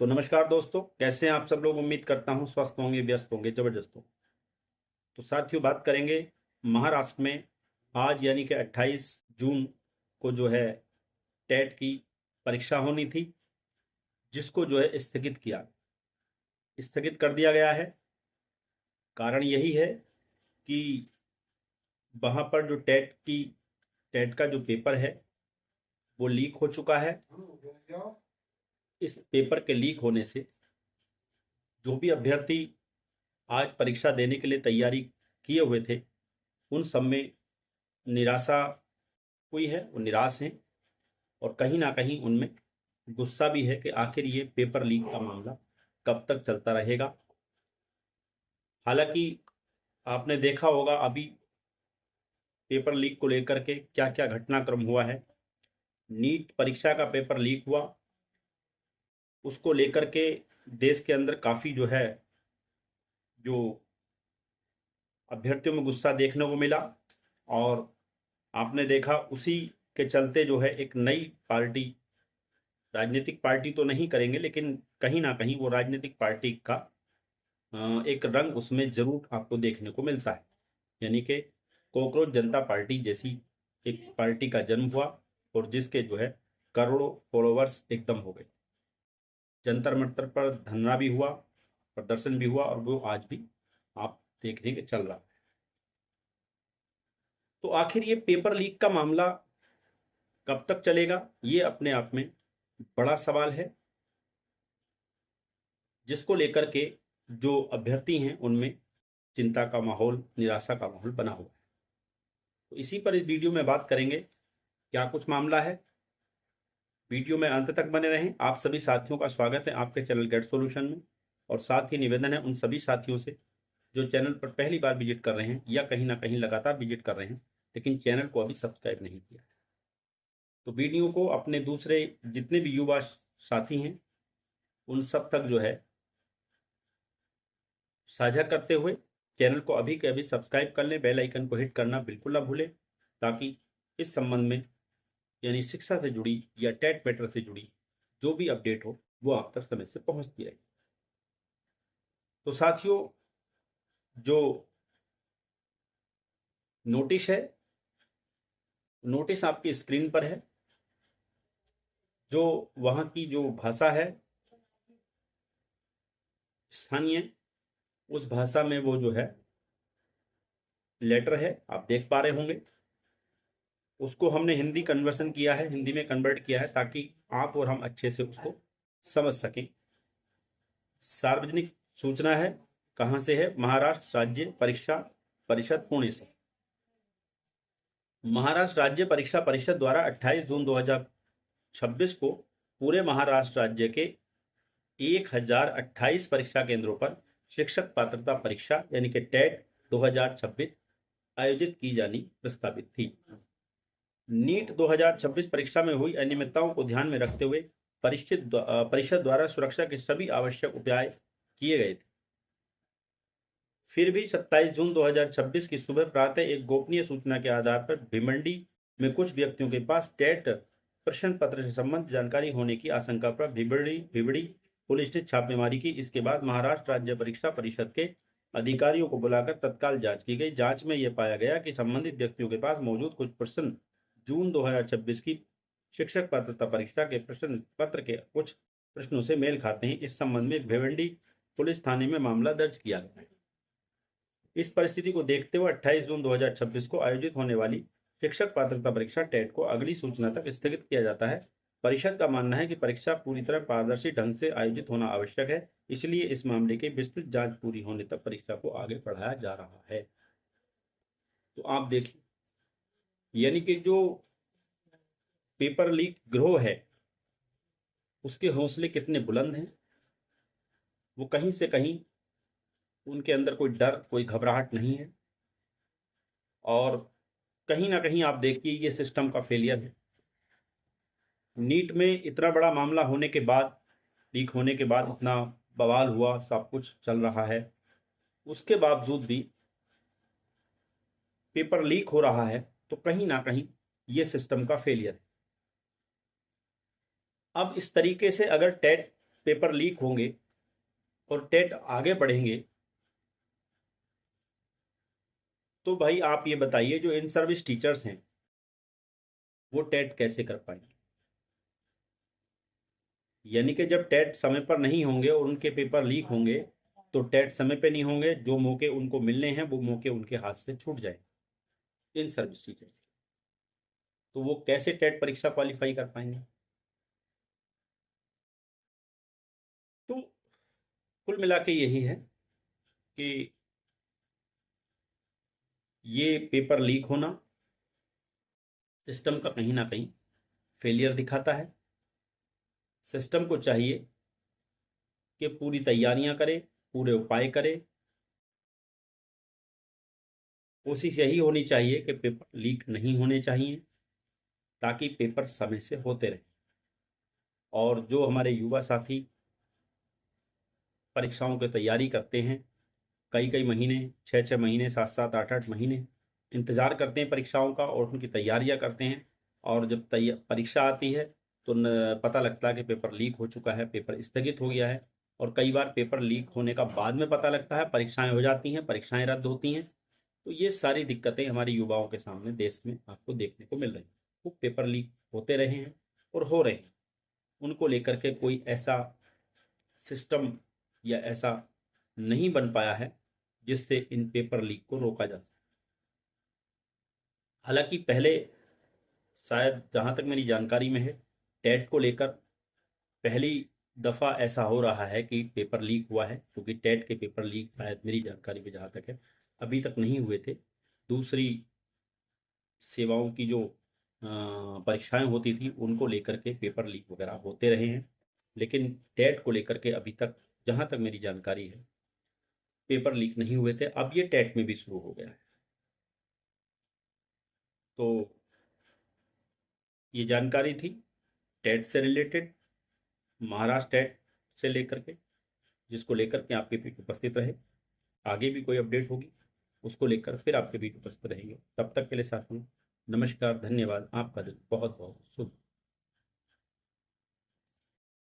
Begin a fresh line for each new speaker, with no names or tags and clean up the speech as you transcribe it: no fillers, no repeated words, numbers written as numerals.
तो नमस्कार दोस्तों, कैसे हैं आप सब लोग। उम्मीद करता हूं स्वस्थ होंगे, व्यस्त होंगे, जबरदस्त होंगे। तो साथियों, बात करेंगे महाराष्ट्र में आज यानी कि 28 जून को जो है टेट की परीक्षा होनी थी, जिसको जो है स्थगित कर दिया गया है। कारण यही है कि वहां पर जो टेट का जो पेपर है वो लीक हो चुका है। इस पेपर के लीक होने से जो भी अभ्यर्थी आज परीक्षा देने के लिए तैयारी किए हुए थे, उन सब में निराशा हुई है, वो निराश हैं। और कहीं ना कहीं उनमें गुस्सा भी है कि आखिर ये पेपर लीक का मामला कब तक चलता रहेगा। हालांकि आपने देखा होगा अभी पेपर लीक को लेकर के क्या क्या घटनाक्रम हुआ है। नीट परीक्षा का पेपर लीक हुआ, उसको लेकर के देश के अंदर काफ़ी जो है जो अभ्यर्थियों में गुस्सा देखने को मिला। और आपने देखा उसी के चलते जो है एक नई पार्टी, राजनीतिक पार्टी तो नहीं करेंगे लेकिन कहीं ना कहीं वो राजनीतिक पार्टी का एक रंग उसमें जरूर आपको देखने को मिलता है। यानी कि कॉकरोच जनता पार्टी जैसी एक पार्टी का जन्म हुआ और जिसके जो है करोड़ों फॉलोवर्स एकदम हो गए। जंतर मंतर पर धरना भी हुआ, प्रदर्शन भी हुआ और वो आज भी आप देखने के चल रहा है। तो आखिर ये पेपर लीक का मामला कब तक चलेगा, ये अपने आप में बड़ा सवाल है, जिसको लेकर के जो अभ्यर्थी हैं उनमें चिंता का माहौल, निराशा का माहौल बना हुआ है। तो इसी पर इस वीडियो में बात करेंगे क्या कुछ मामला है। वीडियो में अंत तक बने रहें। आप सभी साथियों का स्वागत है आपके चैनल गेट सॉल्यूशन में। और साथ ही निवेदन है उन सभी साथियों से जो चैनल पर पहली बार विजिट कर रहे हैं या कहीं ना कहीं लगातार विजिट कर रहे हैं लेकिन चैनल को अभी सब्सक्राइब नहीं किया, तो वीडियो को अपने दूसरे जितने भी युवा साथी हैं उन सब तक जो है साझा करते हुए चैनल को अभी के अभी सब्सक्राइब कर लें। बेल आइकन को हिट करना बिल्कुल ना भूलें, ताकि इस संबंध में यानी शिक्षा से जुड़ी या टेट पेपर से जुड़ी जो भी अपडेट हो वो आप तक समय से पहुंचती रहे। तो साथियों, जो नोटिस है, नोटिस आपकी स्क्रीन पर है। जो वहां की जो भाषा है स्थानीय, उस भाषा में वो जो है लेटर है, आप देख पा रहे होंगे। उसको हमने हिंदी कन्वर्सन किया है, हिंदी में कन्वर्ट किया है ताकि आप और हम अच्छे से उसको समझ सकें। सार्वजनिक सूचना है, कहां से है? महाराष्ट्र राज्य परीक्षा परिषद पुणे से। महाराष्ट्र राज्य परीक्षा परिषद द्वारा 28 जून 2026 को पूरे महाराष्ट्र राज्य के 1028 परीक्षा केंद्रों पर शिक्षक पात्रता परीक्षा यानी कि टेट 2026 आयोजित की जानी प्रस्तावित थी। नीट 2026 परीक्षा में हुई अनियमितताओं को ध्यान में रखते हुए परिषद द्वारा सुरक्षा के सभी आवश्यक उपाय किए गए थे। फिर भी 27 जून 2026 की सुबह प्रातः एक गोपनीय सूचना के आधार पर भिवंडी में कुछ व्यक्तियों के पास टेट प्रश्न पत्र से संबंधित जानकारी होने की आशंका पर भिवड़ी पुलिस ने छापेमारी की। इसके बाद महाराष्ट्र राज्य परीक्षा परिषद के अधिकारियों को बुलाकर तत्काल जांच की गई। जांच में यह पाया गया कि संबंधित व्यक्तियों के पास मौजूद कुछ प्रश्न जून 2026 की शिक्षक पात्रता परीक्षा के प्रश्न पत्र के कुछ प्रश्नों से मेल खाते हैं। इस संबंध में भिवंडी पुलिस थाने में मामला दर्ज किया गया है। इस परिस्थिति को देखते हुए 28 जून 2026 को आयोजित होने वाली शिक्षक पात्रता परीक्षा टेट को अगली सूचना तक स्थगित किया जाता है। परिषद का मानना है कि परीक्षा पूरी तरह पारदर्शी ढंग से आयोजित होना आवश्यक है, इसलिए इस मामले की विस्तृत जांच पूरी होने तक परीक्षा को आगे बढ़ाया जा रहा है। तो आप देखिए, यानी कि जो पेपर लीक गिरोह है उसके हौसले कितने बुलंद हैं। वो कहीं से कहीं उनके अंदर कोई डर, कोई घबराहट नहीं है। और कहीं ना कहीं आप देखिए ये सिस्टम का फेलियर है। नीट में इतना बड़ा मामला होने के बाद, लीक होने के बाद इतना बवाल हुआ, सब कुछ चल रहा है, उसके बावजूद भी पेपर लीक हो रहा है, तो कहीं ना कहीं ये सिस्टम का फेलियर है। अब इस तरीके से अगर टेट पेपर लीक होंगे और टेट आगे बढ़ेंगे, तो भाई आप ये बताइए जो इन सर्विस टीचर्स हैं वो टेट कैसे कर पाएंगे? यानी कि जब टेट समय पर नहीं होंगे और उनके पेपर लीक होंगे तो टेट समय पे नहीं होंगे, जो मौके उनको मिलने हैं वो मौके उनके हाथ से छूट जाएंगे इन सर्विस टीचर्स। तो वो कैसे टेट परीक्षा क्वालिफाई कर पाएंगे? तो कुल मिला के यही है कि ये पेपर लीक होना सिस्टम का कहीं ना कहीं फेलियर दिखाता है। सिस्टम को चाहिए कि पूरी तैयारियां करे, पूरे उपाय करे, कोशिश यही होनी चाहिए कि पेपर लीक नहीं होने चाहिए ताकि पेपर समय से होते रहे। और जो हमारे युवा साथी परीक्षाओं की तैयारी करते हैं, कई कई महीने, 6 6 महीने, 7 7 8 8 महीने इंतज़ार करते हैं परीक्षाओं का और उनकी तैयारियां करते हैं, और जब परीक्षा आती है तो पता लगता है कि पेपर लीक हो चुका है, पेपर स्थगित हो गया है। और कई बार पेपर लीक होने का बाद में पता लगता है, परीक्षाएं हो जाती हैं, परीक्षाएं रद्द होती हैं। तो ये सारी दिक्कतें हमारे युवाओं के सामने देश में आपको देखने को मिल रही हैं। खूब पेपर लीक होते रहे हैं और हो रहे हैं, उनको लेकर के कोई ऐसा सिस्टम या ऐसा नहीं बन पाया है जिससे इन पेपर लीक को रोका जा सके। हालांकि पहले, शायद जहां तक मेरी जानकारी में है, टेट को लेकर पहली दफ़ा ऐसा हो रहा है कि पेपर लीक हुआ है, क्योंकि टेट के पेपर लीक शायद मेरी जानकारी में जहाँ तक है अभी तक नहीं हुए थे। दूसरी सेवाओं की जो परीक्षाएं होती थी उनको लेकर के पेपर लीक वगैरह होते रहे हैं, लेकिन टेट को लेकर के अभी तक जहाँ तक मेरी जानकारी है पेपर लीक नहीं हुए थे। अब ये टेट में भी शुरू हो गया है। तो ये जानकारी थी टेट से रिलेटेड, महाराष्ट्र टेट से लेकर के, जिसको लेकर के आपके बीच उपस्थित रहे। आगे भी कोई अपडेट होगी उसको लेकर फिर आपके बीच उपस्थित रहेंगे। तब तक के लिए साथियों, नमस्कार, धन्यवाद। आपका दिन बहुत बहुत शुभ।